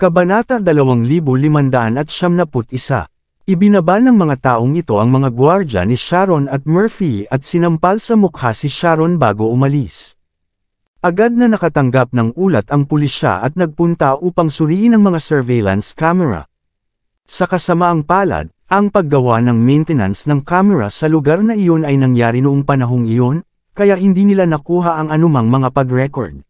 Kabanata 2571. Ibinaba ng mga taong ito ang mga gwardya ni Sharon at Murphy at sinampal sa mukha si Sharon bago umalis. Agad na nakatanggap ng ulat ang pulisya at nagpunta upang suriin ang mga surveillance camera. Sa kasamaang palad, ang paggawa ng maintenance ng camera sa lugar na iyon ay nangyari noong panahong iyon, kaya hindi nila nakuha ang anumang mga pag-record.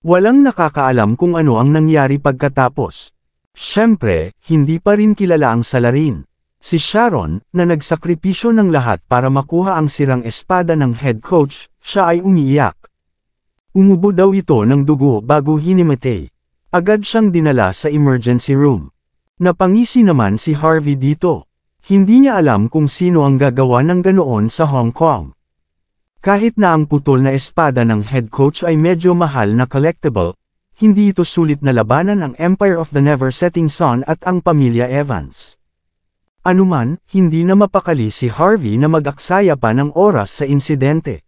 Walang nakakaalam kung ano ang nangyari pagkatapos. Siyempre, hindi pa rin kilala ang salarin. Si Sharon, na nagsakripisyo ng lahat para makuha ang sirang espada ng head coach, siya ay umiiyak. Umubo daw ito ng dugo bago hinimatay. Agad siyang dinala sa emergency room. Napangisi naman si Harvey dito. Hindi niya alam kung sino ang gagawa ng ganoon sa Hong Kong. Kahit na ang putol na espada ng head coach ay medyo mahal na collectible, hindi ito sulit na labanan ang Empire of the Never-Setting Sun at ang pamilya Evans. Anuman, hindi na mapakali si Harvey na mag-aksaya pa ng oras sa insidente.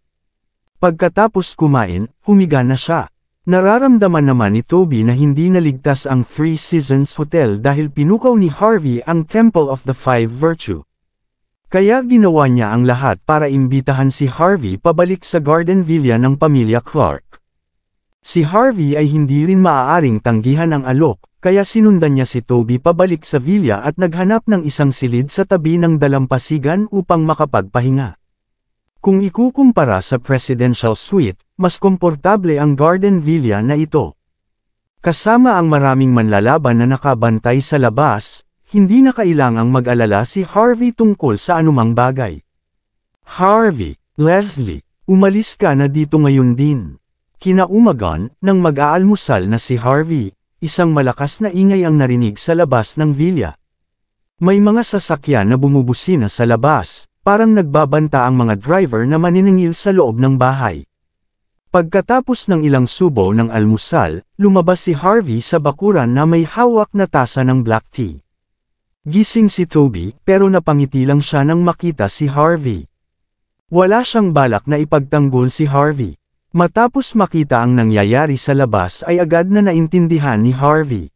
Pagkatapos kumain, humiga na siya. Nararamdaman naman ni Toby na hindi naligtas ang Three Seasons Hotel dahil pinukaw ni Harvey ang Temple of the Five Virtue. Kaya ginawa niya ang lahat para imbitahan si Harvey pabalik sa Garden Villa ng pamilya Clark. Si Harvey ay hindi rin maaaring tanggihan ang alok, kaya sinundan niya si Toby pabalik sa villa at naghanap ng isang silid sa tabi ng dalampasigan upang makapagpahinga. Kung ikukumpara sa presidential suite, mas komportable ang Garden Villa na ito. Kasama ang maraming manlalaban na nakabantay sa labas, hindi na kailangang mag-alala si Harvey tungkol sa anumang bagay. Harvey, Leslie, umalis ka na dito ngayon din. Kinaumagan, nang mag-aalmusal na si Harvey, isang malakas na ingay ang narinig sa labas ng villa. May mga sasakyan na bumubusina sa labas, parang nagbabanta ang mga driver na maniningil sa loob ng bahay. Pagkatapos ng ilang subo ng almusal, lumabas si Harvey sa bakuran na may hawak na tasa ng black tea. Gising si Toby, pero napangiti lang siya nang makita si Harvey. Wala siyang balak na ipagtanggol si Harvey. Matapos makita ang nangyayari sa labas ay agad na naintindihan ni Harvey.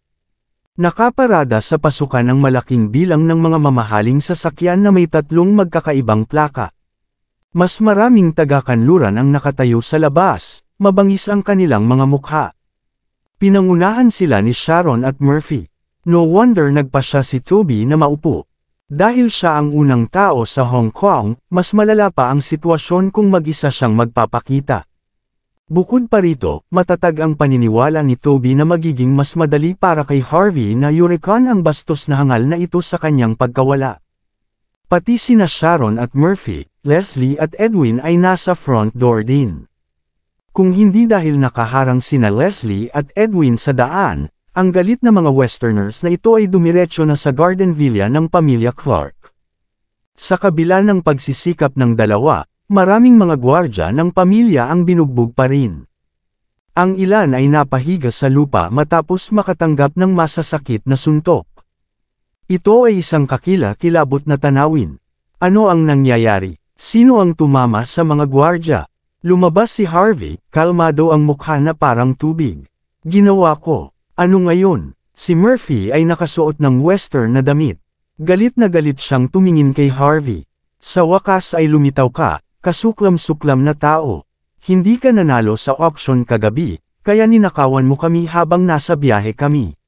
Nakaparada sa pasukan ang malaking bilang ng mga mamahaling sasakyan na may tatlong magkakaibang plaka. Mas maraming taga-kanluran ang nakatayo sa labas, mabangis ang kanilang mga mukha. Pinangunahan sila ni Sharon at Murphy. No wonder nagpasya si Toby na maupo. Dahil siya ang unang tao sa Hong Kong, mas malala pa ang sitwasyon kung mag-isa siyang magpapakita. Bukod pa rito, matatag ang paniniwala ni Toby na magiging mas madali para kay Harvey na yurekan ang bastos na hangal na ito sa kanyang pagkawala. Pati sina Sharon at Murphy, Leslie at Edwin ay nasa front door din. Kung hindi dahil nakaharang sina Leslie at Edwin sa daan, ang galit na mga Westerners na ito ay dumiretso na sa Garden Villa ng pamilya Clark. Sa kabila ng pagsisikap ng dalawa, maraming mga gwardya ng pamilya ang binugbog pa rin. Ang ilan ay napahiga sa lupa matapos makatanggap ng masasakit na suntok. Ito ay isang kakila-kilabot na tanawin. Ano ang nangyayari? Sino ang tumama sa mga gwardya? Lumabas si Harvey, kalmado ang mukha na parang tubig. Ginawa ko. Ano ngayon? Si Murphy ay nakasuot ng western na damit. Galit na galit siyang tumingin kay Harvey. Sa wakas ay lumitaw ka. Kasuklam-suklam na tao. Hindi ka nanalo sa auction kagabi, kaya ninakawan mo kami habang nasa biyahe kami.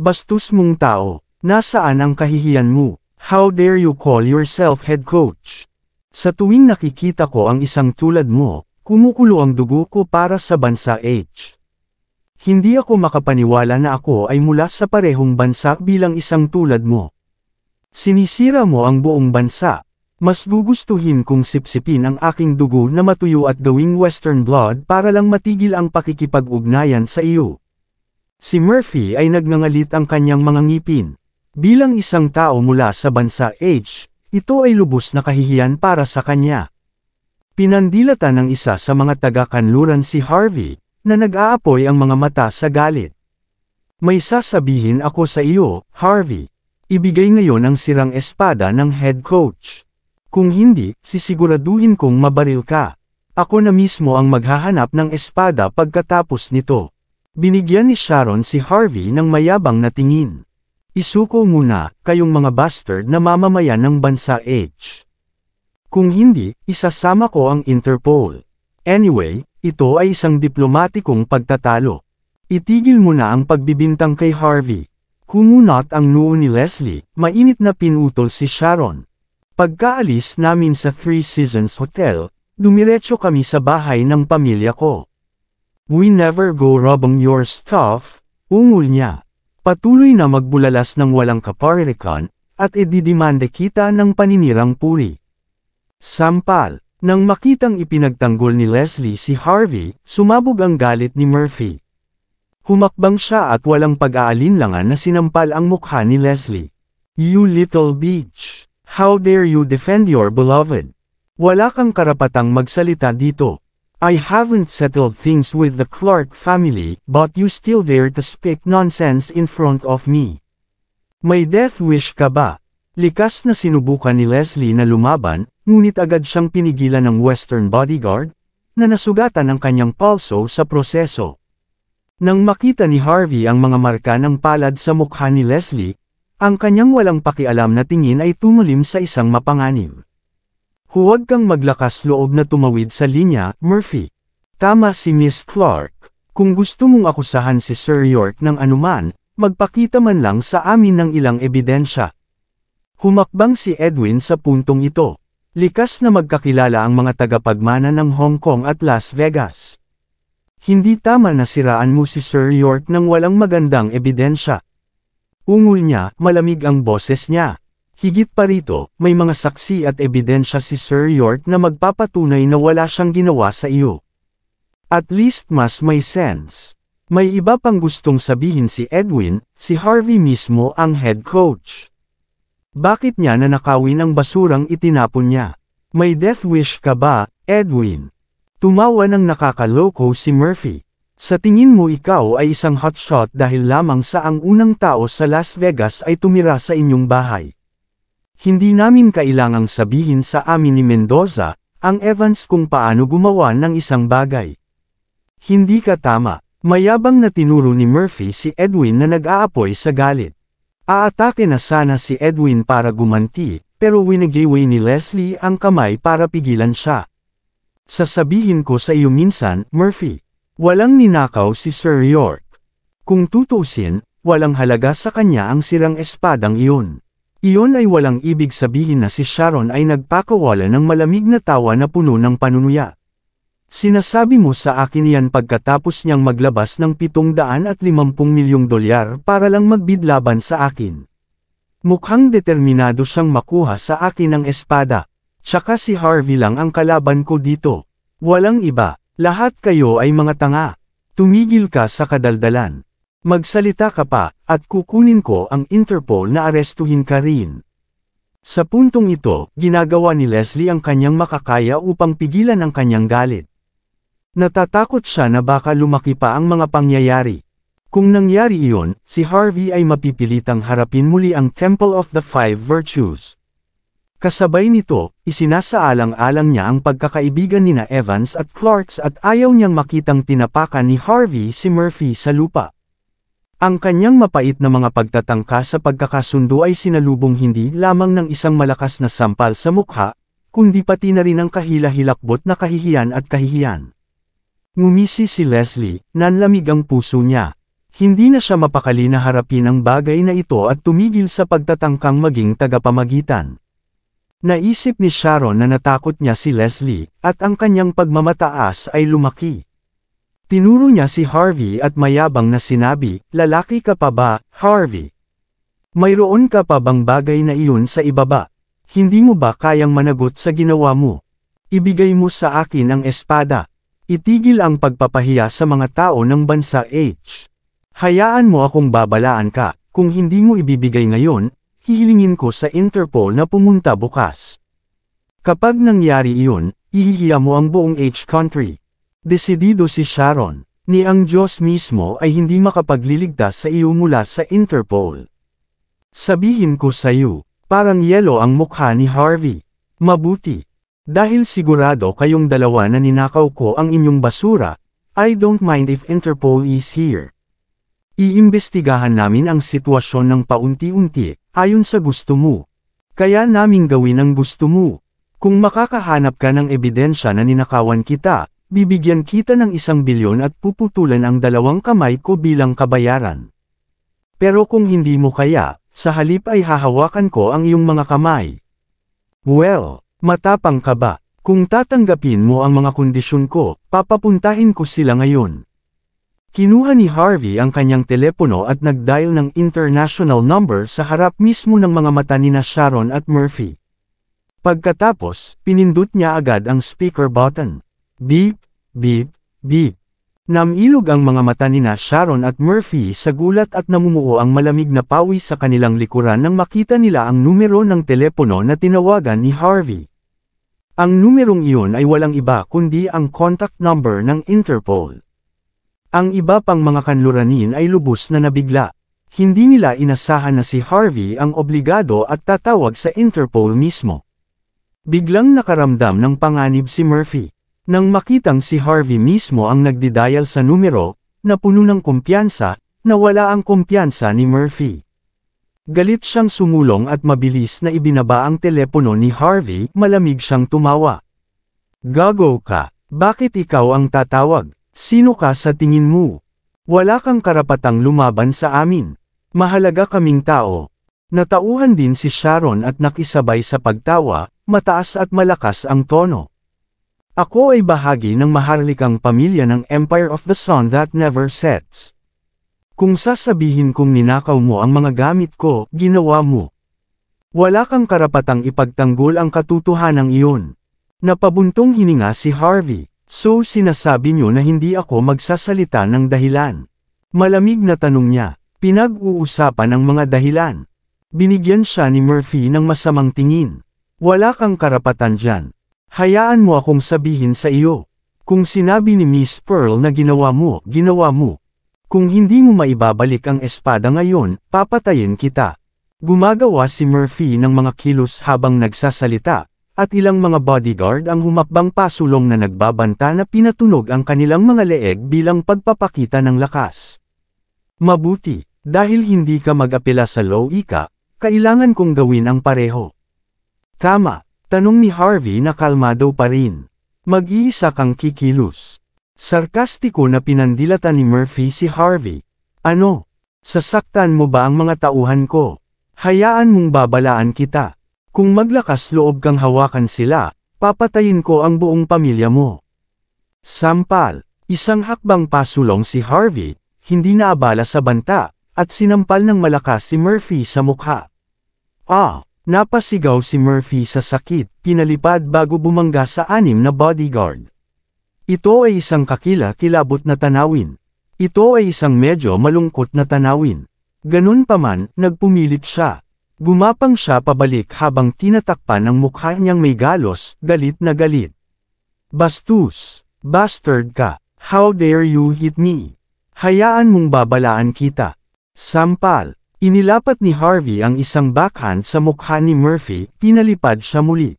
Bastos mong tao, nasaan ang kahihiyan mo? How dare you call yourself head coach? Sa tuwing nakikita ko ang isang tulad mo, kumukulo ang dugo ko para sa bansa H. Hindi ako makapaniwala na ako ay mula sa parehong bansa bilang isang tulad mo. Sinisira mo ang buong bansa. Mas gugustuhin kong sipsipin ang aking dugo na matuyo at gawing western blood para lang matigil ang pakikipag-ugnayan sa iyo. Si Murphy ay nagngangalit ang kanyang mga ngipin. Bilang isang tao mula sa bansa H, ito ay lubos na kahihiyan para sa kanya. Pinandilatan ng isa sa mga taga-kanluran si Harvey, na nag-aapoy ang mga mata sa galit. May sasabihin ako sa iyo, Harvey. Ibigay ngayon ang sirang espada ng head coach. Kung hindi, sisiguraduhin kong mabaril ka. Ako na mismo ang maghahanap ng espada pagkatapos nito. Binigyan ni Sharon si Harvey ng mayabang na tingin. Isuko muna, kayong mga bastard na mamamayan ng bansa H. Kung hindi, isasama ko ang Interpol. Anyway, ito ay isang diplomatikong pagtatalo. Itigil mo na ang pagbibintang kay Harvey. Kumunot ang noo ni Leslie, mainit na pinutol si Sharon. Pagkaalis namin sa Three Seasons Hotel, dumiretso kami sa bahay ng pamilya ko. We never go robbing your stuff, ungol niya. Patuloy na magbulalas ng walang kaparirikan, at ididimande kita ng paninirang puri. Sampal, nang makitang ipinagtanggol ni Leslie si Harvey, sumabog ang galit ni Murphy. Humakbang siya at walang pag-aalinlangan na sinampal ang mukha ni Leslie. You little bitch! How dare you defend your beloved? Wala kang karapatang magsalita dito. I haven't settled things with the Clark family, but you still dare to speak nonsense in front of me. May death wish ka ba? Likas na sinubukan ni Leslie na lumaban, ngunit agad siyang pinigilan ng Western bodyguard, na nasugatan ang kanyang pulso sa proseso. Nang makita ni Harvey ang mga marka ng palad sa mukha ni Leslie, ang kanyang walang pakialam na tingin ay tumulim sa isang mapanganib. Huwag kang maglakas loob na tumawid sa linya, Murphy. Tama si Miss Clark. Kung gusto mong akusahan si Sir York ng anuman, magpakita man lang sa amin ng ilang ebidensya. Humakbang si Edwin sa puntong ito. Likas na magkakilala ang mga tagapagmana ng Hong Kong at Las Vegas. Hindi tama na siraan mo si Sir York ng walang magandang ebidensya. Ungol niya, malamig ang boses niya. Higit pa rito, may mga saksi at ebidensya si Sir York na magpapatunay na wala siyang ginawa sa iyo. At least mas may sense. May iba pang gustong sabihin si Edwin, si Harvey mismo ang head coach. Bakit niya nanakawin ang basurang itinapon niya? May death wish ka ba, Edwin? Tumawa ng nakakaloko si Murphy. Sa tingin mo ikaw ay isang hotshot dahil lamang sa ang unang tao sa Las Vegas ay tumira sa inyong bahay. Hindi namin kailangang sabihin sa amin ni Mendoza, ang Evans kung paano gumawa ng isang bagay. Hindi ka tama. Mayabang na tinuro ni Murphy si Edwin na nag-aapoy sa galit. Aatake na sana si Edwin para gumanti, pero winigiway ni Leslie ang kamay para pigilan siya. Sasabihin ko sa iyo minsan, Murphy, walang ninakaw si Sir York. Kung tutusin, walang halaga sa kanya ang sirang espadang iyon. Iyon ay walang ibig sabihin na si Sharon ay nagpakawala ng malamig na tawa na puno ng panunuya. Sinasabi mo sa akin yan pagkatapos niyang maglabas ng $750 milyong para lang magbidlaban sa akin. Mukhang determinado siyang makuha sa akin ang espada. Tsaka si Harvey lang ang kalaban ko dito. Walang iba, lahat kayo ay mga tanga. Tumigil ka sa kadaldalan. Magsalita ka pa, at kukunin ko ang Interpol na arestuhin ka rin. Sa puntong ito, ginagawa ni Leslie ang kanyang makakaya upang pigilan ang kanyang galit. Natatakot siya na baka lumaki pa ang mga pangyayari. Kung nangyari iyon, si Harvey ay mapipilitang harapin muli ang Temple of the Five Virtues. Kasabay nito, isinasaalang-alang niya ang pagkakaibigan nina Evans at Clarks at ayaw niyang makitang tinapakan ni Harvey si Murphy sa lupa. Ang kanyang mapait na mga pagtatangka sa pagkakasundo ay sinalubong hindi lamang ng isang malakas na sampal sa mukha, kundi pati na rin ang kahila-hilakbot na kahihiyan at kahihiyan. Ngumisi si Leslie, nanlamig ang puso niya. Hindi na siya mapakali na harapin ang bagay na ito at tumigil sa pagtatangkang maging tagapamagitan. Naisip ni Sharon na natakot niya si Leslie, at ang kanyang pagmamataas ay lumaki. Tinuro niya si Harvey at mayabang na sinabi, lalaki ka pa ba, Harvey? Mayroon ka pa bang bagay na iyon sa ibaba? Hindi mo ba kayang managot sa ginawa mo? Ibigay mo sa akin ang espada. Itigil ang pagpapahiya sa mga tao ng bansa H. Hayaan mo akong babalaan ka, kung hindi mo ibibigay ngayon, hihilingin ko sa Interpol na pumunta bukas. Kapag nangyari iyon, ihihiya mo ang buong H country. Desidido si Sharon, ni ang Diyos mismo ay hindi makapagliligtas sa iyo mula sa Interpol. Sabihin ko sa iyo, parang yelo ang mukha ni Harvey. Mabuti. Dahil sigurado kayong dalawa na ninakaw ko ang inyong basura, I don't mind if Interpol is here. Iimbestigahan namin ang sitwasyon ng paunti-unti, ayon sa gusto mo. Kaya naming gawin ang gusto mo. Kung makakahanap ka ng ebidensya na ninakawan kita, bibigyan kita ng 1 bilyon at puputulan ang 2 kamay ko bilang kabayaran. Pero kung hindi mo kaya, sa halip ay hahawakan ko ang iyong mga kamay. Well, matapang ka ba? Kung tatanggapin mo ang mga kondisyon ko, papapuntahin ko sila ngayon. Kinuha ni Harvey ang kanyang telepono at nag-dial ng international number sa harap mismo ng mga mata nina Sharon at Murphy. Pagkatapos, pinindot niya agad ang speaker button. Beep, beep, beep. Namilog ang mga mata nina Sharon at Murphy sa gulat at namumuo ang malamig na pawis sa kanilang likuran nang makita nila ang numero ng telepono na tinawagan ni Harvey. Ang numerong iyon ay walang iba kundi ang contact number ng Interpol. Ang iba pang mga kanluranin ay lubos na nabigla. Hindi nila inasahan na si Harvey ang obligado at tatawag sa Interpol mismo. Biglang nakaramdam ng panganib si Murphy. Nang makitang si Harvey mismo ang nagdidial sa numero, na puno ng kumpiyansa, nawala ang kumpiyansa ni Murphy. Galit siyang sumulong at mabilis na ibinaba ang telepono ni Harvey, malamig siyang tumawa. Gago ka, bakit ikaw ang tatawag? Sino ka sa tingin mo? Wala kang karapatang lumaban sa amin. Mahalaga kaming tao. Natauhan din si Sharon at nakisabay sa pagtawa, mataas at malakas ang tono. Ako ay bahagi ng maharlikang pamilya ng Empire of the Sun that never sets. Kung sasabihin kong ninakaw mo ang mga gamit ko, ginawa mo. Wala kang karapatang ipagtanggol ang katotohanan iyon. Napabuntong hininga si Harvey. So sinasabi niyo na hindi ako magsasalita ng dahilan. Malamig na tanong niya. Pinag-uusapan ang mga dahilan. Binigyan siya ni Murphy ng masamang tingin. Wala kang karapatan dyan. Hayaan mo akong sabihin sa iyo. Kung sinabi ni Miss Pearl na ginawa mo, ginawa mo. Kung hindi mo maibabalik ang espada ngayon, papatayin kita. Gumagawa si Murphy ng mga kilos habang nagsasalita, at ilang mga bodyguard ang humakbang pasulong na nagbabanta na pinatunog ang kanilang mga leeg bilang pagpapakita ng lakas. Mabuti, dahil hindi ka mag-apela sa law ika, kailangan kong gawin ang pareho. Tama, tanong ni Harvey na kalmado pa rin. Mag-iisa kang kikilos. Sarkastiko na pinandilatan ni Murphy si Harvey. Ano? Sasaktan mo ba ang mga tauhan ko? Hayaan mong babalaan kita. Kung maglakas loob kang hawakan sila, papatayin ko ang buong pamilya mo. Sampal, isang hakbang pasulong si Harvey, hindi naabala sa banta, at sinampal ng malakas si Murphy sa mukha. Napasigaw si Murphy sa sakit, pinalipad bago bumangga sa 6 na bodyguard. Ito ay isang kakila-kilabot na tanawin. Ito ay isang medyo malungkot na tanawin. Ganun pa man, nagpumilit siya. Gumapang siya pabalik habang tinatakpan ang mukha niyang may galos, galit na galit. Bastos! Bastard ka! How dare you hit me? Hayaan mong babalaan kita. Sampal! Inilapat ni Harvey ang isang backhand sa mukha ni Murphy, pinalipad siya muli.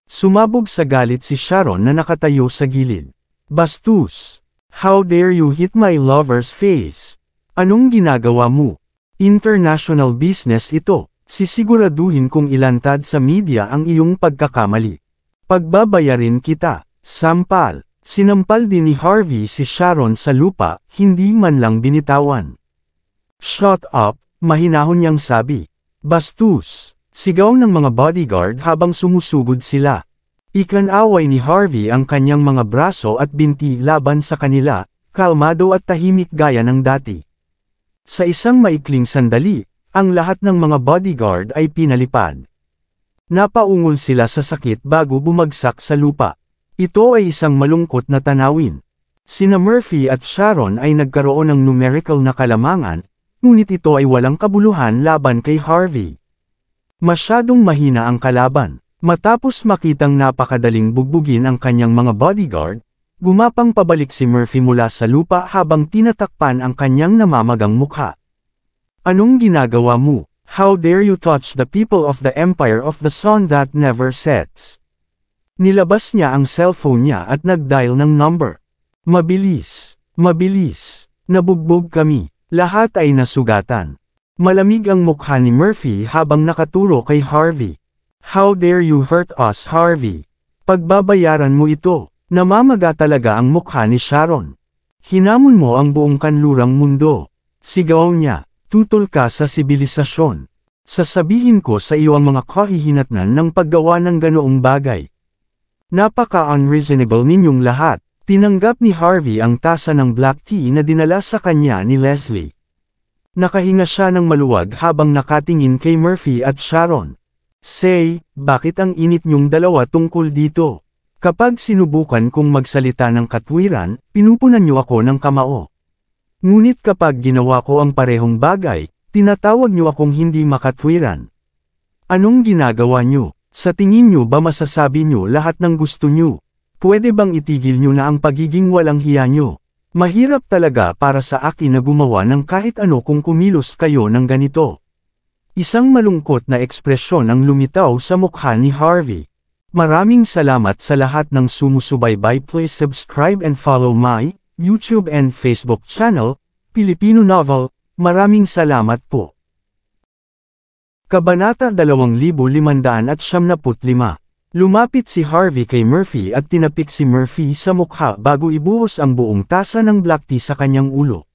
Sumabog sa galit si Sharon na nakatayo sa gilid. Bastos! How dare you hit my lover's face? Anong ginagawa mo? International business ito. Sisiguraduhin kong ilantad sa media ang iyong pagkakamali. Pagbabayarin kita. Sampal. Sinampal din ni Harvey si Sharon sa lupa, hindi man lang binitawan. Shut up, mahinahon niyang sabi. Bastos. Sigaw ng mga bodyguard habang sumusugod sila. Ikanaway ni Harvey ang kanyang mga braso at binti laban sa kanila, kalmado at tahimik gaya ng dati. Sa isang maikling sandali, ang lahat ng mga bodyguard ay pinalipad. Napaungol sila sa sakit bago bumagsak sa lupa. Ito ay isang malungkot na tanawin. Sina Murphy at Sharon ay nagkaroon ng numerical na kalamangan, ngunit ito ay walang kabuluhan laban kay Harvey. Masyadong mahina ang kalaban. Matapos makitang napakadaling bugbugin ang kanyang mga bodyguard, gumapang pabalik si Murphy mula sa lupa habang tinatakpan ang kanyang namamagang mukha. Anong ginagawa mo? How dare you touch the people of the Empire of the Sun that never sets? Nilabas niya ang cellphone niya at nag-dial ng number. Mabilis, mabilis. Nabugbog kami. Lahat ay nasugatan. Malamig ang mukha ni Murphy habang nakaturo kay Harvey. How dare you hurt us, Harvey? Pagbabayaran mo ito. Namamaga talaga ang mukha ni Sharon. Hinamon mo ang buong kanlurang mundo. Sigaw niya, tutol ka sa sibilisasyon. Sasabihin ko sa iyo ang mga kahihinatnan ng paggawa ng ganoong bagay. Napaka-unreasonable ninyong lahat. Tinanggap ni Harvey ang tasa ng black tea na dinala sa kanya ni Leslie. Nakahinga siya ng maluwag habang nakatingin kay Murphy at Sharon. Say, bakit ang init niyong dalawa tungkol dito? Kapag sinubukan kong magsalita ng katwiran, pinupunan niyo ako ng kamao. Ngunit kapag ginawa ko ang parehong bagay, tinatawag niyo akong hindi makatwiran. Anong ginagawa niyo? Sa tingin niyo ba masasabi niyo lahat ng gusto niyo? Pwede bang itigil niyo na ang pagiging walang hiya niyo? Mahirap talaga para sa akin na gumawa ng kahit ano kung kumilos kayo ng ganito. Isang malungkot na ekspresyon ang lumitaw sa mukha ni Harvey. Maraming salamat sa lahat ng sumusubaybay. Please subscribe and follow my YouTube and Facebook channel, Pilipino Novel. Maraming salamat po. Kabanata 2575. Lumapit si Harvey kay Murphy at tinapik si Murphy sa mukha bago ibuhos ang buong tasa ng black tea sa kanyang ulo.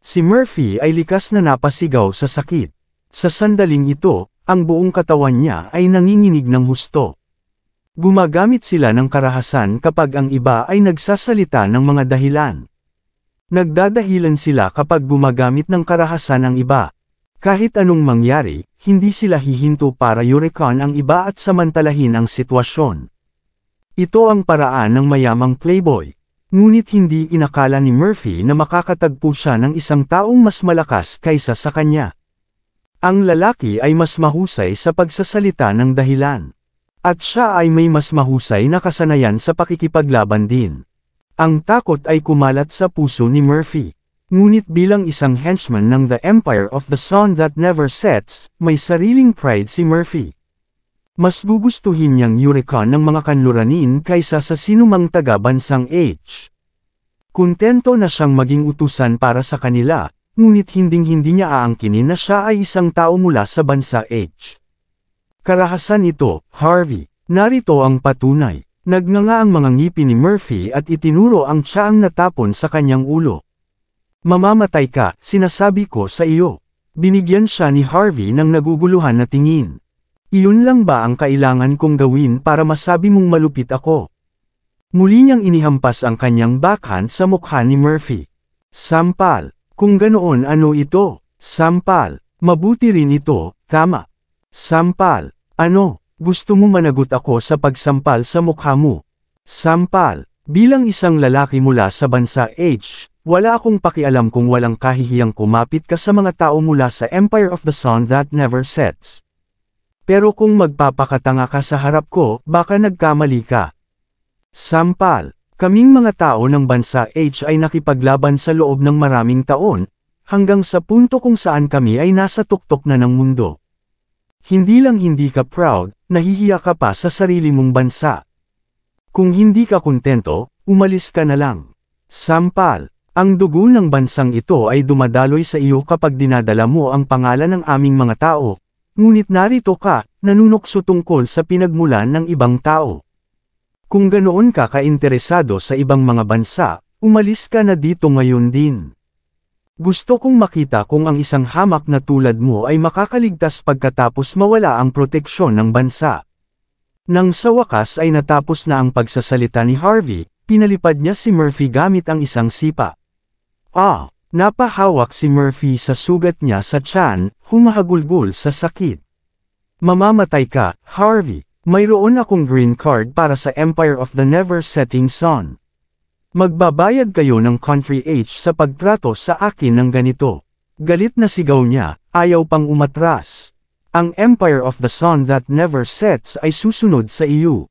Si Murphy ay likas na napasigaw sa sakit. Sa sandaling ito, ang buong katawan niya ay nanginginig ng husto. Gumagamit sila ng karahasan kapag ang iba ay nagsasalita ng mga dahilan. Nagdadahilan sila kapag gumagamit ng karahasan ang iba. Kahit anong mangyari, hindi sila hihinto para yurekan ang iba at samantalahin ang sitwasyon. Ito ang paraan ng mayamang playboy. Ngunit hindi inakala ni Murphy na makakatagpo siya ng isang taong mas malakas kaysa sa kanya. Ang lalaki ay mas mahusay sa pagsasalita ng dahilan. At siya ay may mas mahusay na kasanayan sa pakikipaglaban din. Ang takot ay kumalat sa puso ni Murphy. Ngunit bilang isang henchman ng The Empire of the Sun That Never Sets, may sariling pride si Murphy. Mas gugustuhin niyang yurekan ng mga kanluranin kaysa sa sinumang taga-bansang H. Kontento na siyang maging utusan para sa kanila, ngunit hinding-hindi niya aangkinin na siya ay isang tao mula sa bansa H. Karahasan ito, Harvey. Narito ang patunay. Nagnganga ang mga ngipin ni Murphy at itinuro ang tiyaang natapon sa kanyang ulo. Mamamatay ka, sinasabi ko sa iyo. Binigyan siya ni Harvey ng naguguluhan na tingin. Iyon lang ba ang kailangan kong gawin para masabi mong malupit ako? Muli niyang inihampas ang kanyang backhand sa mukha ni Murphy. Sampal. Kung ganoon ano ito? Sampal. Mabuti rin ito, tama. Sampal. Ano? Gusto mo managot ako sa pagsampal sa mukha mo? Sampal. Bilang isang lalaki mula sa bansa H, wala akong pakialam kung walang kahihiyang kumapit ka sa mga tao mula sa Empire of the Sun That Never Sets. Pero kung magpapakatanga ka sa harap ko, baka nagkamali ka. Sampal. Kaming mga tao ng bansa H ay nakipaglaban sa loob ng maraming taon, hanggang sa punto kung saan kami ay nasa tuktok na ng mundo. Hindi lang hindi ka proud, nahihiya ka pa sa sarili mong bansa. Kung hindi ka kontento, umalis ka na lang. Sampal. Ang dugo ng bansang ito ay dumadaloy sa iyo kapag dinadala mo ang pangalan ng aming mga tao, ngunit narito ka, nanunukso tungkol sa pinagmulan ng ibang tao. Kung ganoon ka kainteresado sa ibang mga bansa, umalis ka na dito ngayon din. Gusto kong makita kung ang isang hamak na tulad mo ay makakaligtas pagkatapos mawala ang proteksyon ng bansa. Nang sa wakas ay natapos na ang pagsasalita ni Harvey, pinalipad niya si Murphy gamit ang isang sipa. Napahawak si Murphy sa sugat niya sa tiyan, humahagulgol sa sakit. Mamamatay ka, Harvey. Mayroon akong green card para sa Empire of the Never Setting Sun. Magbabayad kayo ng Country H sa pagtrato sa akin ng ganito. Galit na sigaw niya, ayaw pang umatras. Ang Empire of the Sun That Never Sets ay susunod sa iyo.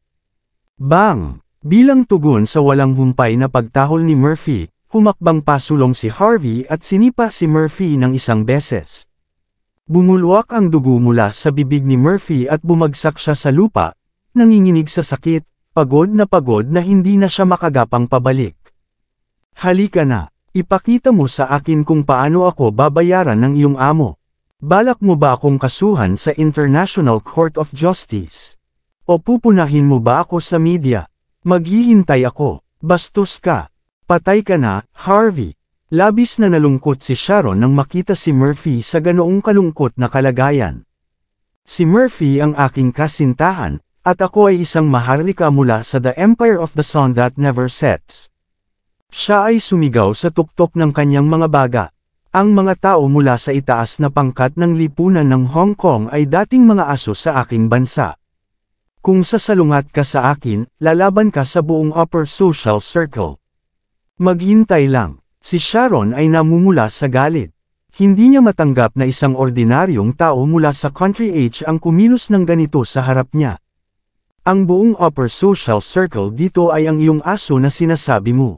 Bang! Bilang tugon sa walang humpay na pagtahol ni Murphy, humakbang pasulong si Harvey at sinipa si Murphy ng isang beses. Bumulwak ang dugo mula sa bibig ni Murphy at bumagsak siya sa lupa, nanginginig sa sakit, pagod na hindi na siya makagapang pabalik. Halika na, ipakita mo sa akin kung paano ako babayaran ng iyong amo. Balak mo ba akong kasuhan sa International Court of Justice? O pupunahin mo ba ako sa media? Maghihintay ako, bastos ka. Patay ka na, Harvey. Labis na nalungkot si Sharon nang makita si Murphy sa ganoong kalungkot na kalagayan. Si Murphy ang aking kasintahan, at ako ay isang maharlika mula sa The Empire of the Sun That Never Sets. Siya ay sumigaw sa tuktok ng kanyang mga baga. Ang mga tao mula sa itaas na pangkat ng lipunan ng Hong Kong ay dating mga aso sa aking bansa. Kung sasalungat ka sa akin, lalaban ka sa buong upper social circle. Maghintay lang. Si Sharon ay namumula sa galit. Hindi niya matanggap na isang ordinaryong tao mula sa country age ang kumilos ng ganito sa harap niya. Ang buong upper social circle dito ay ang iyong aso na sinasabi mo.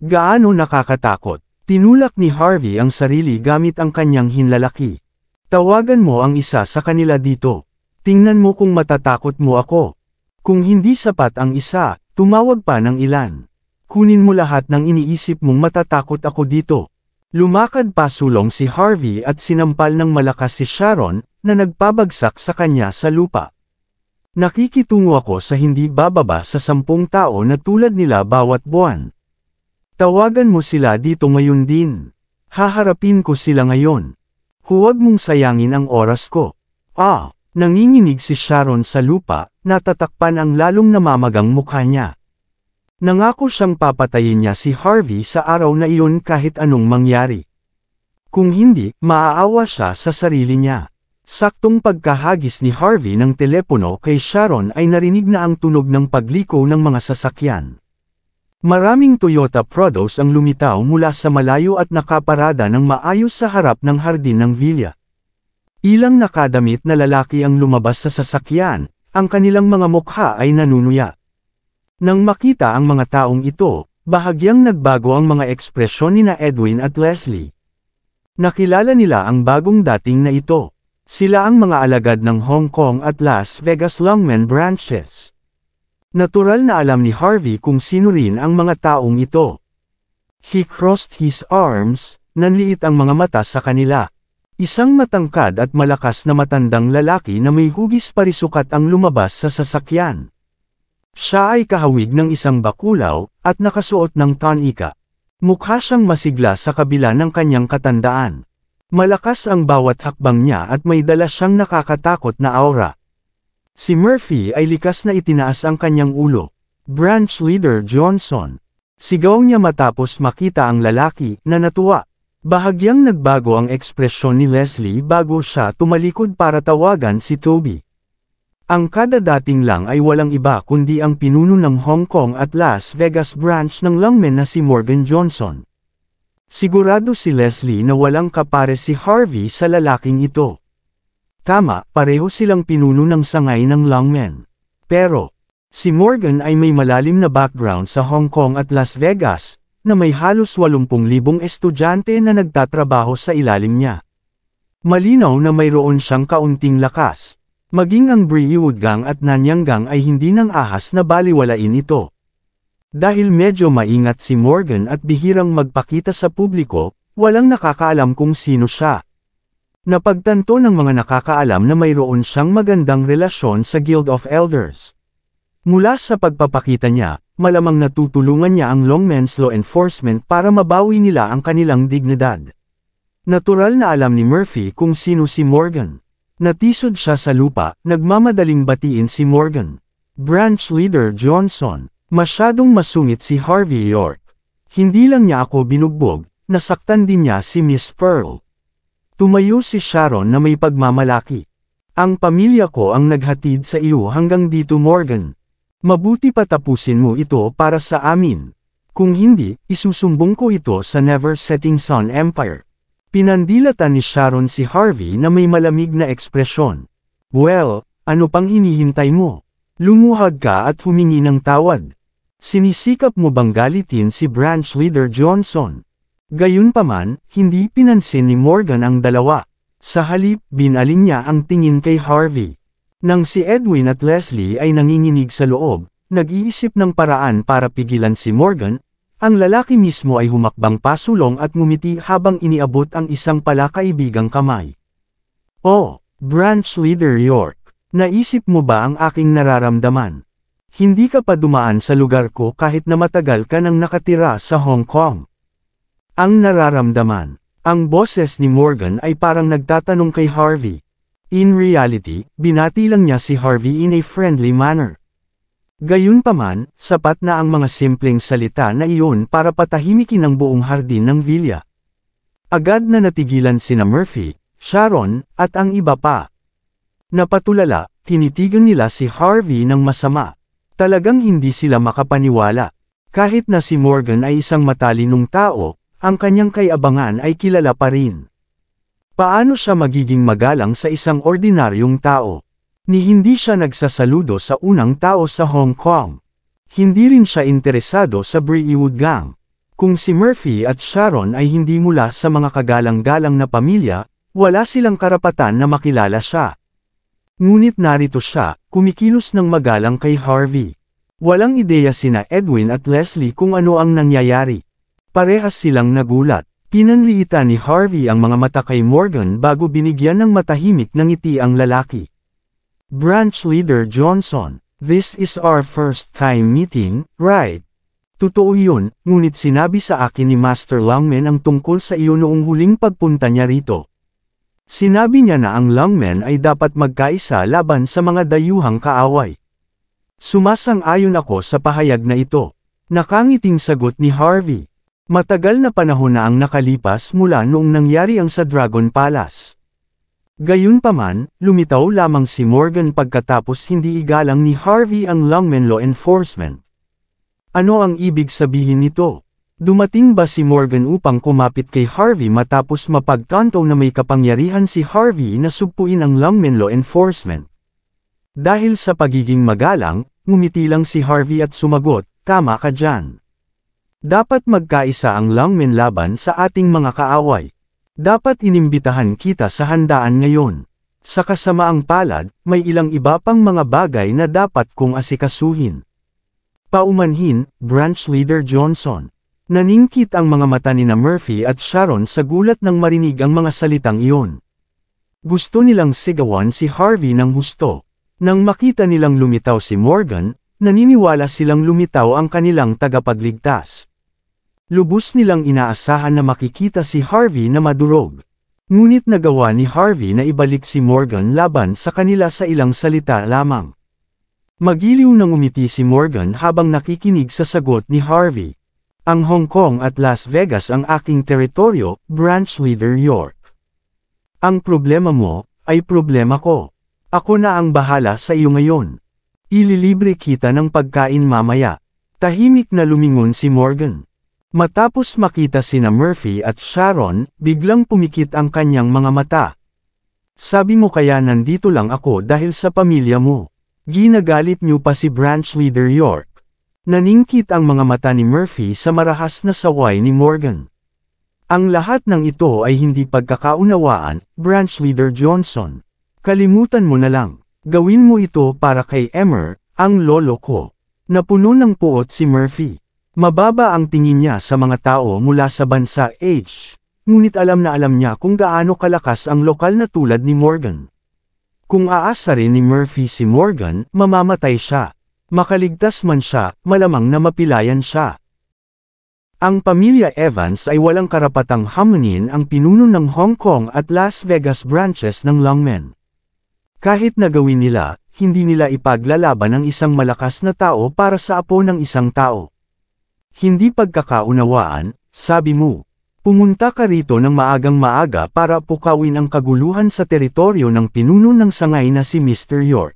Gaano nakakatakot. Tinulak ni Harvey ang sarili gamit ang kanyang hinlalaki. Tawagan mo ang isa sa kanila dito. Tingnan mo kung matatakot mo ako. Kung hindi sapat ang isa, tumawag pa ng ilan. Kunin mo lahat ng iniisip mong matatakot ako dito. Lumakad pa sulong si Harvey at sinampal ng malakas si Sharon, na nagpabagsak sa kanya sa lupa. Nakikitungo ako sa hindi bababa sa 10 tao na tulad nila bawat buwan. Tawagan mo sila dito ngayon din. Haharapin ko sila ngayon. Huwag mong sayangin ang oras ko. Nanginginig si Sharon sa lupa, natatakpan ang lalong namamagang mukha niya. Nangako siyang papatayin niya si Harvey sa araw na iyon kahit anong mangyari. Kung hindi, maaawa siya sa sarili niya. Saktong pagkahagis ni Harvey ng telepono kay Sharon ay narinig na ang tunog ng pagliko ng mga sasakyan. Maraming Toyota Prados ang lumitaw mula sa malayo at nakaparada ng maayos sa harap ng hardin ng villa. Ilang nakadamit na lalaki ang lumabas sa sasakyan, ang kanilang mga mukha ay nanunuya. Nang makita ang mga taong ito, bahagyang nagbago ang mga ekspresyon ni Edwin at Leslie. Nakilala nila ang bagong dating na ito. Sila ang mga alagad ng Hong Kong at Las Vegas Longmen branches. Natural na alam ni Harvey kung sino rin ang mga taong ito. He crossed his arms, nanliit ang mga mata sa kanila. Isang matangkad at malakas na matandang lalaki na may hugis parisukat ang lumabas sa sasakyan. Siya ay kahawig ng isang bakulaw, at nakasuot ng tanika. Mukha siyang masigla sa kabila ng kanyang katandaan. Malakas ang bawat hakbang niya at may dala siyang nakakatakot na aura. Si Murphy ay likas na itinaas ang kanyang ulo. Branch Leader Johnson. Sigaw niya matapos makita ang lalaki, na natuwa. Bahagyang nagbago ang ekspresyon ni Leslie bago siya tumalikod para tawagan si Toby. Ang kadadating lang ay walang iba kundi ang pinuno ng Hong Kong at Las Vegas branch ng Longmen na si Morgan Johnson. Sigurado si Leslie na walang kapare si Harvey sa lalaking ito. Tama, pareho silang pinuno ng sangay ng Longmen. Pero, si Morgan ay may malalim na background sa Hong Kong at Las Vegas, na may halos 80,000 estudyante na nagtatrabaho sa ilalim niya. Malinaw na mayroon siyang kaunting lakas. Maging ang Brewood Gang at Nanyang Gang ay hindi nang ahas na baliwalain ito. Dahil medyo maingat si Morgan at bihirang magpakita sa publiko, walang nakakaalam kung sino siya. Napagtanto ng mga nakakaalam na mayroon siyang magandang relasyon sa Guild of Elders. Mula sa pagpapakita niya, malamang natutulungan niya ang Longmen's law enforcement para mabawi nila ang kanilang dignidad. Natural na alam ni Murphy kung sino si Morgan. Natisod siya sa lupa, nagmamadaling batiin si Morgan. Branch Leader Johnson. Masyadong masungit si Harvey York. Hindi lang niya ako binugbog, nasaktan din niya si Miss Pearl. Tumayo si Sharon na may pagmamalaki. Ang pamilya ko ang naghatid sa iyo hanggang dito, Morgan. Mabuti pa tapusin mo ito para sa amin. Kung hindi, isusumbong ko ito sa Never Setting Sun Empire. Pinandilatan ni Sharon si Harvey na may malamig na ekspresyon. Well, ano pang hinihintay mo? Lumuhad ka at humingi ng tawad. Sinisikap mo bang galitin si Branch Leader Johnson? Gayunpaman, hindi pinansin ni Morgan ang dalawa. Sa halip, binaling niya ang tingin kay Harvey. Nang si Edwin at Leslie ay nanginginig sa loob, nag-iisip ng paraan para pigilan si Morgan. Ang lalaki mismo ay humakbang pasulong at ngumiti habang iniabot ang isang palakaibigang kamay. "Oh, Branch Leader York, naisip mo ba ang aking nararamdaman? Hindi ka pa dumaan sa lugar ko kahit na matagal ka nang nakatira sa Hong Kong." Ang nararamdaman. Ang boses ni Morgan ay parang nagtatanong kay Harvey. In reality, binati lang niya si Harvey in a friendly manner. Gayunpaman, sapat na ang mga simpleng salita na iyon para patahimikin ang buong hardin ng villa. Agad na natigilan sina Murphy, Sharon, at ang iba pa. Napatulala, tinitigan nila si Harvey ng masama. Talagang hindi sila makapaniwala. Kahit na si Morgan ay isang matalinong tao, ang kanyang kayabangan ay kilala pa rin. Paano siya magiging magalang sa isang ordinaryong tao? Ni hindi siya nagsasaludo sa unang tao sa Hong Kong. Hindi rin siya interesado sa Breewood Gang. Kung si Murphy at Sharon ay hindi mula sa mga kagalang-galang na pamilya, wala silang karapatan na makilala siya. Ngunit narito siya, kumikilos ng magalang kay Harvey. Walang ideya sina Edwin at Leslie kung ano ang nangyayari. Parehas silang nagulat. Pinanliitan ni Harvey ang mga mata kay Morgan bago binigyan ng matahimik na ngiti ang lalaki. "Branch Leader Johnson, this is our first time meeting, right?" "Totoo yun, ngunit sinabi sa akin ni Master Longman ang tungkol sa iyo noong huling pagpunta niya rito. Sinabi niya na ang Longmen ay dapat magkaisa laban sa mga dayuhang kaaway." Sumasang-ayon ako sa pahayag na ito. Nakangiting sagot ni Harvey. Matagal na panahon na ang nakalipas mula noong nangyari ang sa Dragon Palace. Gayunpaman, lumitaw lamang si Morgan pagkatapos hindi igalang ni Harvey ang Longmen Law Enforcement. Ano ang ibig sabihin nito? Dumating ba si Morgan upang kumapit kay Harvey matapos mapagtanto na may kapangyarihan si Harvey na sugpuin ang Longmen Law Enforcement? Dahil sa pagiging magalang, ngumiti lang si Harvey at sumagot, "Tama ka dyan. Dapat magkaisa ang Longmen laban sa ating mga kaaway. Dapat inimbitahan kita sa handaan ngayon. Sa kasamaang palad, may ilang iba pang mga bagay na dapat kong asikasuhin." Paumanhin, Branch Leader Johnson. Naningkit ang mga mata ni na Murphy at Sharon sa gulat nang marinig ang mga salitang iyon. Gusto nilang sigawan si Harvey ng husto. Nang makita nilang lumitaw si Morgan, naniniwala silang lumitaw ang kanilang tagapagligtas. Lubos nilang inaasahan na makikita si Harvey na madurog. Ngunit nagawa ni Harvey na ibalik si Morgan laban sa kanila sa ilang salita lamang. Magiliw nang umiti si Morgan habang nakikinig sa sagot ni Harvey. "Ang Hong Kong at Las Vegas ang aking teritoryo, Branch Leader York. Ang problema mo, ay problema ko. Ako na ang bahala sa iyo ngayon. Ililibre kita ng pagkain mamaya." Tahimik na lumingon si Morgan. Matapos makita sina Murphy at Sharon, biglang pumikit ang kanyang mga mata. "Sabi mo kaya nandito lang ako dahil sa pamilya mo. Ginagalit niyo pa si Branch Leader York." Naningkit ang mga mata ni Murphy sa marahas na saway ni Morgan. "Ang lahat ng ito ay hindi pagkakaunawaan, Branch Leader Johnson. Kalimutan mo na lang. Gawin mo ito para kay Emmer, ang lolo ko." Napuno ng puot si Murphy. Mababa ang tingin niya sa mga tao mula sa bansa H, ngunit alam na alam niya kung gaano kalakas ang lokal na tulad ni Morgan. Kung aasarin ni Murphy si Morgan, mamamatay siya. Makaligtas man siya, malamang na mapilayan siya. Ang pamilya Evans ay walang karapatang hamunin ang pinuno ng Hong Kong at Las Vegas branches ng Longmen. Kahit na gawin nila, hindi nila ipaglalaban ang isang malakas na tao para sa apo ng isang tao. Hindi pagkakaunawaan, sabi mo. Pumunta ka rito ng maagang maaga para pukawin ang kaguluhan sa teritoryo ng pinuno ng sangay na si Mr. York.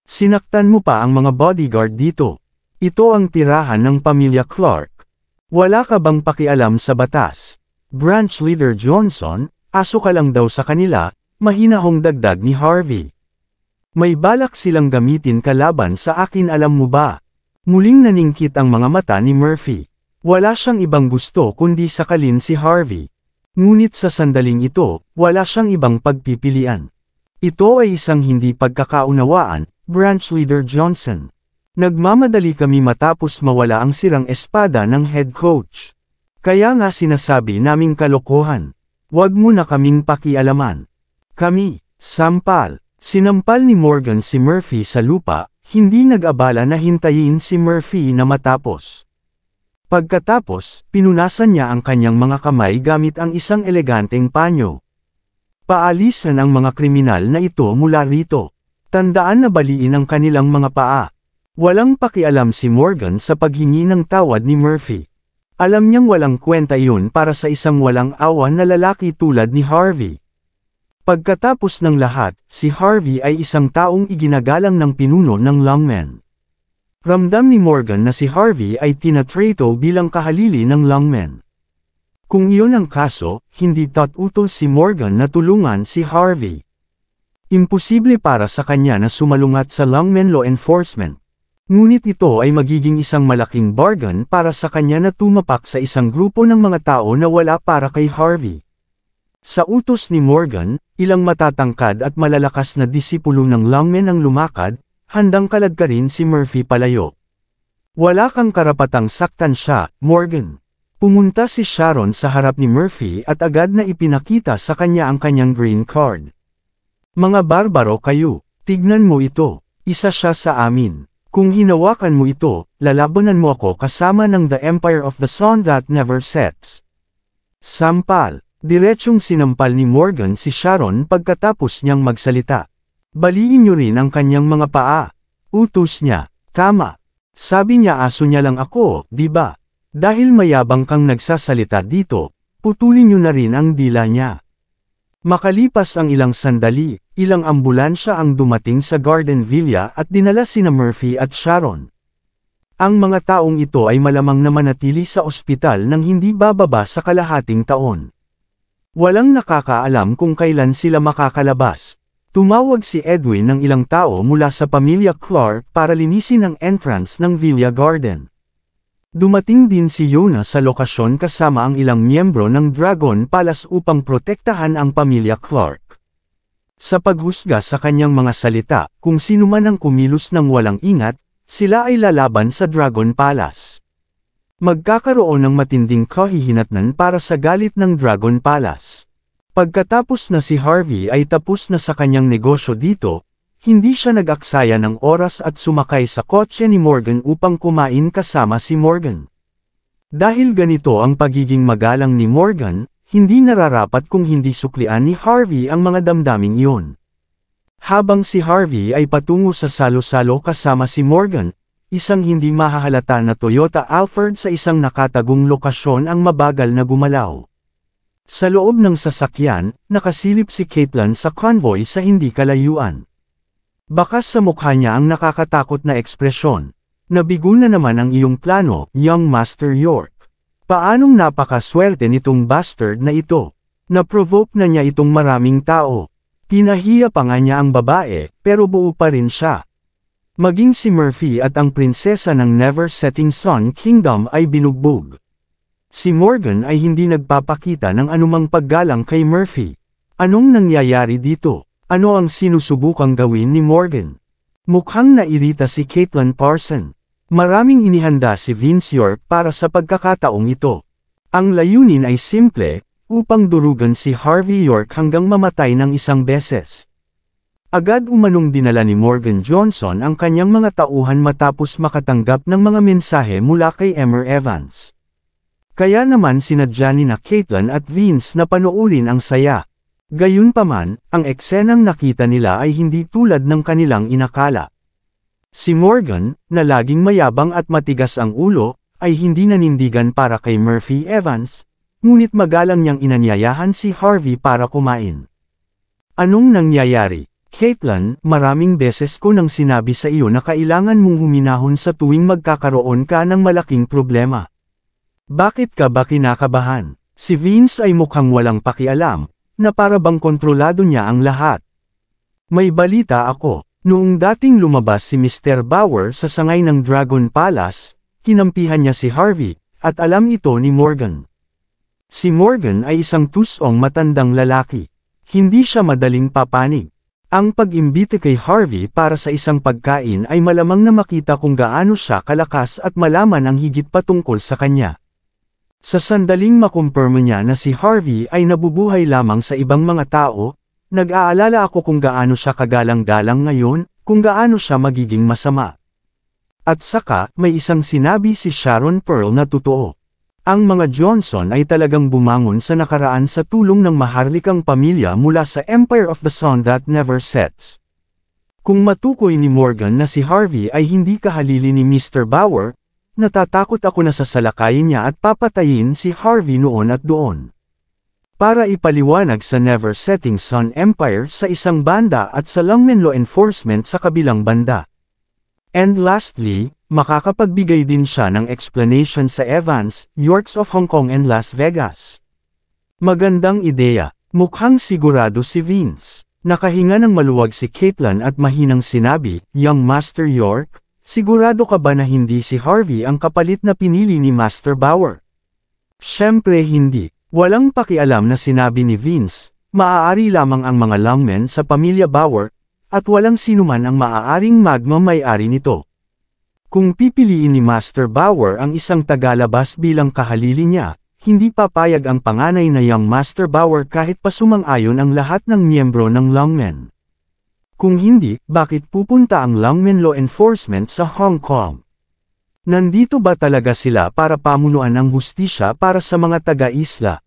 Sinaktan mo pa ang mga bodyguard dito. Ito ang tirahan ng pamilya Clark. Wala ka bang pakialam sa batas? Branch Leader Johnson, aso ka lang daw sa kanila, mahinahong dagdag ni Harvey. May balak silang gamitin kalaban sa akin, alam mo ba? Muling naningkit ang mga mata ni Murphy. Wala siyang ibang gusto kundi sakalin si Harvey. Ngunit sa sandaling ito, wala siyang ibang pagpipilian. Ito ay isang hindi pagkakaunawaan, Branch Leader Johnson. Nagmamadali kami matapos mawala ang sirang espada ng head coach. Kaya nga sinasabi naming kalokohan. Huwag mo na kaming pakialaman. Kami, sampal. Sinampal ni Morgan si Murphy sa lupa, hindi nag-abala na hintayin si Murphy na matapos. Pagkatapos, pinunasan niya ang kanyang mga kamay gamit ang isang eleganteng panyo. Paalisan ang mga kriminal na ito mula rito. Tandaan na baliin ang kanilang mga paa. Walang pakialam si Morgan sa paghingi ng tawad ni Murphy. Alam niyang walang kwenta yun para sa isang walang awa na lalaki tulad ni Harvey. Pagkatapos ng lahat, si Harvey ay isang taong iginagalang ng pinuno ng lungmen. Ramdam ni Morgan na si Harvey ay tinatrato bilang kahalili ng lungmen. Kung iyon ang kaso, hindi tutol si Morgan na tulungan si Harvey. Imposible para sa kanya na sumalungat sa lungmen law enforcement. Ngunit ito ay magiging isang malaking bargain para sa kanya na tumapak sa isang grupo ng mga tao na wala para kay Harvey. Sa utos ni Morgan, ilang matatangkad at malalakas na disipulo ng lungmen ang lumakad, handang kaladkarin si Murphy palayo. Wala kang karapatang saktan siya, Morgan. Pumunta si Sharon sa harap ni Murphy at agad na ipinakita sa kanya ang kanyang green card. Mga barbaro kayo, tignan mo ito, isa siya sa amin. Kung hinawakan mo ito, lalabanan mo ako kasama ng The Empire of the Sun That Never Sets. Sampal. Diretsyong sinampal ni Morgan si Sharon pagkatapos niyang magsalita. Baliin niyo rin ang kanyang mga paa. Utos niya. Tama. Sabi niya aso niya lang ako, di ba? Dahil mayabang kang nagsasalita dito, putulin niyo na rin ang dila niya. Makalipas ang ilang sandali, ilang ambulansya ang dumating sa Garden Villa at dinala sina Murphy at Sharon. Ang mga taong ito ay malamang na manatili sa ospital nang hindi bababa sa kalahating taon. Walang nakakaalam kung kailan sila makakalabas. Tumawag si Edwin ng ilang tao mula sa pamilya Clark para linisin ang entrance ng Villa Garden. Dumating din si Yona sa lokasyon kasama ang ilang miyembro ng Dragon Palace upang protektahan ang pamilya Clark. Sa paghusga sa kanyang mga salita, kung sino man ang kumilos ng walang ingat, sila ay lalaban sa Dragon Palace. Magkakaroon ng matinding kahihinatnan para sa galit ng Dragon Palace. Pagkatapos na si Harvey ay tapos na sa kanyang negosyo dito, hindi siya nag-aksaya ng oras at sumakay sa kotse ni Morgan upang kumain kasama si Morgan. Dahil ganito ang pagiging magalang ni Morgan, hindi nararapat kung hindi suklian ni Harvey ang mga damdaming iyon. Habang si Harvey ay patungo sa salo-salo kasama si Morgan, isang hindi mahahalata na Toyota Alphard sa isang nakatagong lokasyon ang mabagal na gumalaw. Sa loob ng sasakyan, nakasilip si Caitlin sa convoy sa hindi kalayuan. Bakas sa mukha niya ang nakakatakot na ekspresyon. Nabigo na naman ang iyong plano, young Master York. Paanong napakaswerte nitong bastard na ito? Na-provoke na niya itong maraming tao. Pinahiya pa nga niya ang babae, pero buo pa rin siya. Maging si Murphy at ang prinsesa ng Never Setting Sun Kingdom ay binugbog. Si Morgan ay hindi nagpapakita ng anumang paggalang kay Murphy. Anong nangyayari dito? Ano ang sinusubukang gawin ni Morgan? Mukhang nairita si Caitlin Parson. Maraming inihanda si Vince York para sa pagkakataong ito. Ang layunin ay simple, upang durugan si Harvey York hanggang mamatay ng isang beses. Agad umanong dinala ni Morgan Johnson ang kanyang mga tauhan matapos makatanggap ng mga mensahe mula kay Emer Evans. Kaya naman sinadya ni na Caitlin at Vince na panoorin ang saya. Gayunpaman, ang eksenang nakita nila ay hindi tulad ng kanilang inakala. Si Morgan, na laging mayabang at matigas ang ulo, ay hindi nanindigan para kay Murphy Evans, ngunit magalang niyang inanyayahan si Harvey para kumain. Anong nangyayari? Caitlin, maraming beses ko nang sinabi sa iyo na kailangan mong huminahon sa tuwing magkakaroon ka ng malaking problema. Bakit ka ba kinakabahan? Si Vince ay mukhang walang pakialam, na para bang kontrolado niya ang lahat. May balita ako, noong dating lumabas si Mr. Bauer sa sangay ng Dragon Palace, kinampihan niya si Harvey, at alam ito ni Morgan. Si Morgan ay isang tusong matandang lalaki. Hindi siya madaling papanig. Ang pag-imbite kay Harvey para sa isang pagkain ay malamang na makita kung gaano siya kalakas at malaman ang higit pa tungkol sa kanya. Sa sandaling makumpirma niya na si Harvey ay nabubuhay lamang sa ibang mga tao, nag-aalala ako kung gaano siya kagalang-galang ngayon, kung gaano siya magiging masama. At saka, may isang sinabi si Sharon Pearl na totoo. Ang mga Johnson ay talagang bumangon sa nakaraan sa tulong ng maharlikang pamilya mula sa Empire of the Sun that never sets. Kung matukoy ni Morgan na si Harvey ay hindi kahalili ni Mr. Bauer, natatakot ako na sasalakayin niya at papatayin si Harvey noon at doon. Para ipaliwanag sa Never Setting Sun Empire sa isang banda at sa Lungmen Law Enforcement sa kabilang banda. And lastly, makakapagbigay din siya ng explanation sa Evans, Yorks of Hong Kong and Las Vegas. Magandang ideya, mukhang sigurado si Vince. Nakahinga ng maluwag si Caitlin at mahinang sinabi, Young Master York, sigurado ka ba na hindi si Harvey ang kapalit na pinili ni Master Bauer? Siyempre hindi. Walang pakialam na sinabi ni Vince, maaari lamang ang mga lungmen sa pamilya Bauer, at walang sinuman ang maaaring magmamay-ari nito. Kung pipiliin ni Master Bauer ang isang tagalabas bilang kahalili niya, hindi papayag ang panganay na Young Master Bauer kahit pa sumang-ayon ang lahat ng miyembro ng lungmen. Kung hindi, bakit pupunta ang Lungmen Law Enforcement sa Hong Kong? Nandito ba talaga sila para pamunuan ang hustisya para sa mga taga-isla?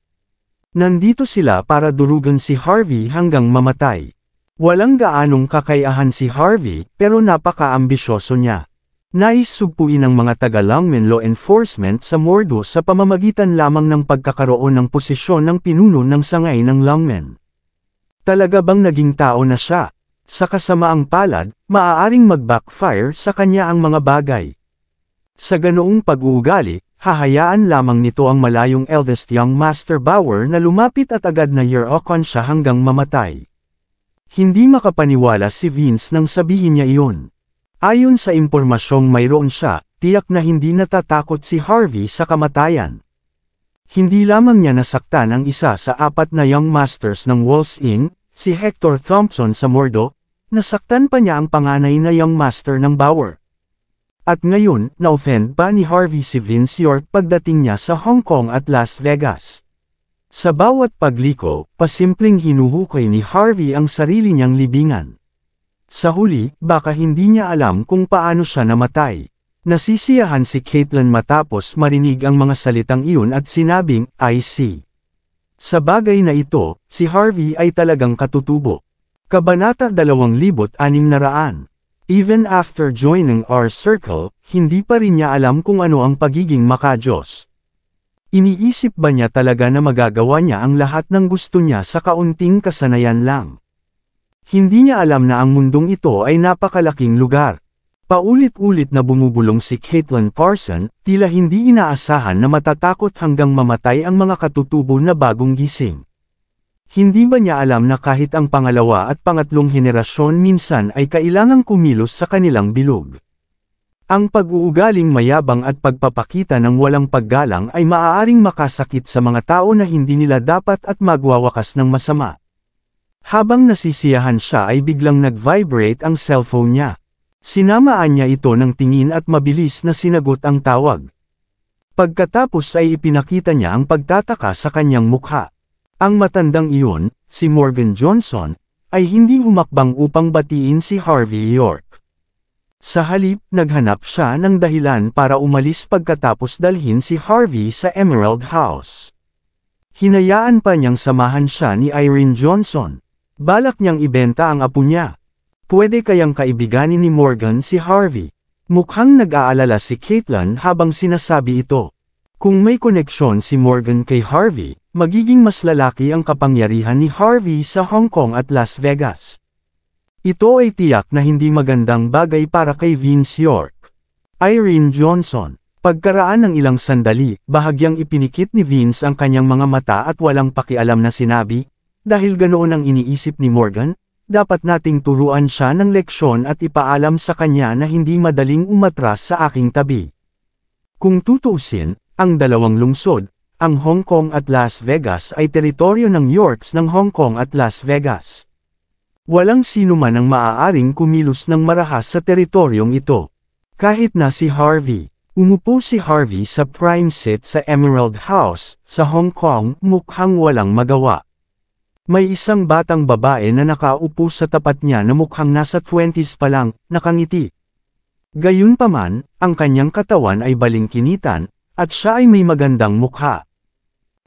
Nandito sila para durugan si Harvey hanggang mamatay. Walang gaanong kakayahan si Harvey, pero napaka-ambisyoso niya. Nais sugpuin ang mga taga-Lungmen Law Enforcement sa Mordo sa pamamagitan lamang ng pagkakaroon ng posisyon ng pinuno ng sangay ng lungmen. Talaga bang naging tao na siya? Sa kasamaang palad, maaaring mag-backfire sa kanya ang mga bagay. Sa ganoong pag-uugali, hahayaan lamang nito ang malayong eldest Young Master Bauer na lumapit at agad na year-okon siya hanggang mamatay. Hindi makapaniwala si Vince nang sabihin niya iyon. Ayon sa impormasyong mayroon siya, tiyak na hindi natatakot si Harvey sa kamatayan. Hindi lamang niya nasaktan ang isa sa 4 na Young Masters ng Walls Inn, si Hector Thompson sa Mordo, nasaktan pa niya ang panganay na Young Master ng Bauer. At ngayon, na-offend pa ni Harvey si Vince York pagdating niya sa Hong Kong at Las Vegas. Sa bawat pagliko, pasimpleng hinuhukay ni Harvey ang sarili niyang libingan. Sa huli, baka hindi niya alam kung paano siya namatay. Nasisiyahan si Caitlin matapos marinig ang mga salitang iyon at sinabing, I see. Sa bagay na ito, si Harvey ay talagang katutubo. Kabanata 2600. Even after joining our circle, hindi pa rin niya alam kung ano ang pagiging makadiyos. Iniisip ba niya talaga na magagawa niya ang lahat ng gusto niya sa kaunting kasanayan lang? Hindi niya alam na ang mundong ito ay napakalaking lugar. Paulit-ulit na bumubulong si Caitlin Parson, tila hindi inaasahan na matatakot hanggang mamatay ang mga katutubo na bagong gising. Hindi ba niya alam na kahit ang pangalawa at pangatlong henerasyon minsan ay kailangang kumilos sa kanilang bilog? Ang pag-uugaling mayabang at pagpapakita ng walang paggalang ay maaaring makasakit sa mga tao na hindi nila dapat at magwawakas ng masama. Habang nasisiyahan siya ay biglang nag-vibrate ang cellphone niya. Sinamaan niya ito ng tingin at mabilis na sinagot ang tawag. Pagkatapos ay ipinakita niya ang pagtataka sa kanyang mukha. Ang matandang iyon, si Morgan Johnson, ay hindi humakbang upang batiin si Harvey York. Sa halip, naghanap siya ng dahilan para umalis pagkatapos dalhin si Harvey sa Emerald House. Hinayaan pa niyang samahan siya ni Irene Johnson. Balak niyang ibenta ang apo niya. Pwede kayang kaibiganin ni Morgan si Harvey. Mukhang nag-aalala si Caitlin habang sinasabi ito. Kung may koneksyon si Morgan kay Harvey, magiging mas lalaki ang kapangyarihan ni Harvey sa Hong Kong at Las Vegas. Ito ay tiyak na hindi magandang bagay para kay Vince York. Irene Johnson. Pagkaraan ng ilang sandali, bahagyang ipinikit ni Vince ang kanyang mga mata at walang pakialam na sinabi, dahil ganoon ang iniisip ni Morgan, dapat nating turuan siya ng leksyon at ipaalam sa kanya na hindi madaling umatras sa aking tabi. Kung tutuusin, ang dalawang lungsod, ang Hong Kong at Las Vegas ay teritoryo ng Yorks ng Hong Kong at Las Vegas. Walang sino man ang maaaring kumilos ng marahas sa teritoryong ito. Kahit na si Harvey. Umupo si Harvey sa prime seat sa Emerald House, sa Hong Kong, mukhang walang magawa. May isang batang babae na nakaupo sa tapat niya na mukhang nasa 20s pa lang, nakangiti. Gayunpaman, ang kanyang katawan ay balingkinitan, at siya ay may magandang mukha.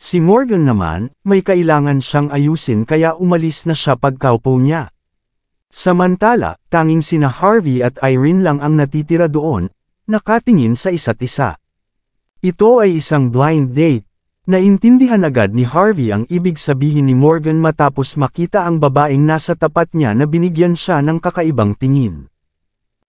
Si Morgan naman, may kailangan siyang ayusin kaya umalis na siya pagkaupo niya. Samantala, tanging sina Harvey at Irene lang ang natitira doon, nakatingin sa isa't isa. Ito ay isang blind date. Naintindihan agad ni Harvey ang ibig sabihin ni Morgan matapos makita ang babaeng nasa tapat niya na binigyan siya ng kakaibang tingin.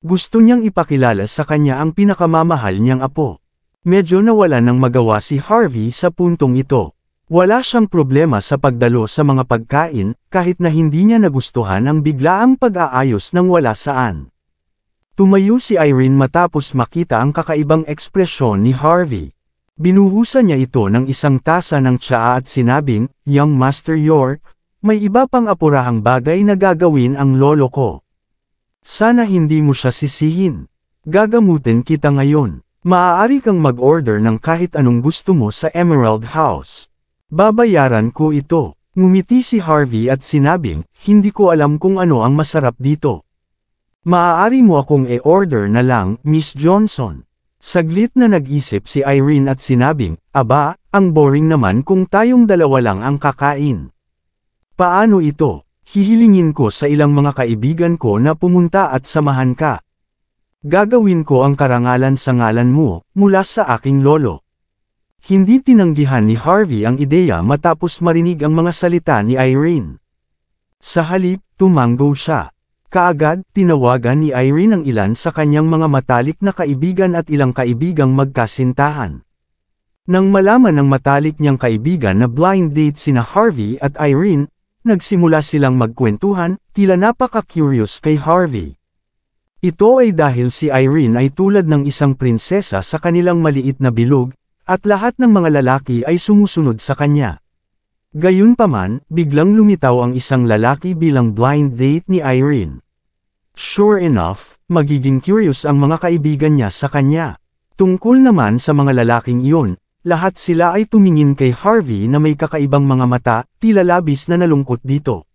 Gusto niyang ipakilala sa kanya ang pinakamamahal niyang apo. Medyo nawala ng magawa si Harvey sa puntong ito. Wala siyang problema sa pagdalo sa mga pagkain, kahit na hindi niya nagustuhan ang biglaang pag-aayos ng wala saan. Tumayo si Irene matapos makita ang kakaibang ekspresyon ni Harvey. Binuhusan niya ito ng isang tasa ng tsaa at sinabing, "Young Master York, may iba pang apurahang bagay na gagawin ang lolo ko. Sana hindi mo siya sisihin. Gagamutin kita ngayon. Maaari kang mag-order ng kahit anong gusto mo sa Emerald House. Babayaran ko ito." Ngumiti si Harvey at sinabing, "Hindi ko alam kung ano ang masarap dito. Maaari mo akong e-order na lang, Miss Johnson." Saglit na nag-isip si Irene at sinabing, "Aba, ang boring naman kung tayong dalawa lang ang kakain. Paano ito? Hihilingin ko sa ilang mga kaibigan ko na pumunta at samahan ka. Gagawin ko ang karangalan sa ngalan mo, mula sa aking lolo." Hindi tinanggihan ni Harvey ang ideya matapos marinig ang mga salita ni Irene. Sa halip, tumanggo siya. Kaagad, tinawagan ni Irene ang ilan sa kanyang mga matalik na kaibigan at ilang kaibigang magkasintahan. Nang malaman ng matalik niyang kaibigan na blind date sina Harvey at Irene, nagsimula silang magkwentuhan, tila napaka-curious kay Harvey. Ito ay dahil si Irene ay tulad ng isang prinsesa sa kanilang maliit na bilog, at lahat ng mga lalaki ay sumusunod sa kanya. Gayunpaman, biglang lumitaw ang isang lalaki bilang blind date ni Irene. Sure enough, magiging curious ang mga kaibigan niya sa kanya. Tungkol naman sa mga lalaking iyon, lahat sila ay tumingin kay Harvey na may kakaibang mga mata, tila labis na nalungkot dito.